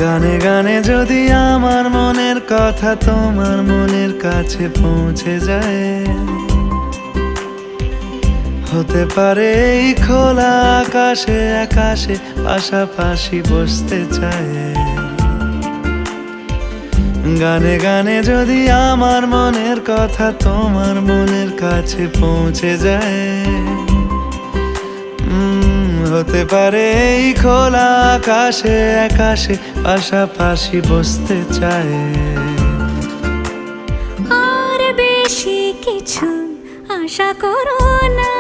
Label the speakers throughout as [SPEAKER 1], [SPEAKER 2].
[SPEAKER 1] গানে গানে যদি আমার মনের কথা তোমার মনের কাছে পৌঁছে যায়, হতে পারে এই খোলা আকাশে আকাশে পাশাপাশি বসতে চায়। গানে গানে যদি আমার মনের কথা তোমার মনের কাছে পৌঁছে যায়, হতে পারে এই খোলা আকাশে আকাশে পাশাপাশি বসতে চায়।
[SPEAKER 2] আর বেশি কিছু আশা করো না,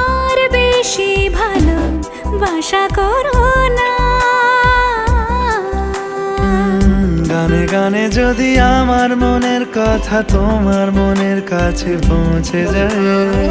[SPEAKER 2] আর বেশি ভালোবাসা করো না।
[SPEAKER 1] গানে গানে যদি আমার মনের কথা তোমার মনের কাছে পৌঁছে যায়,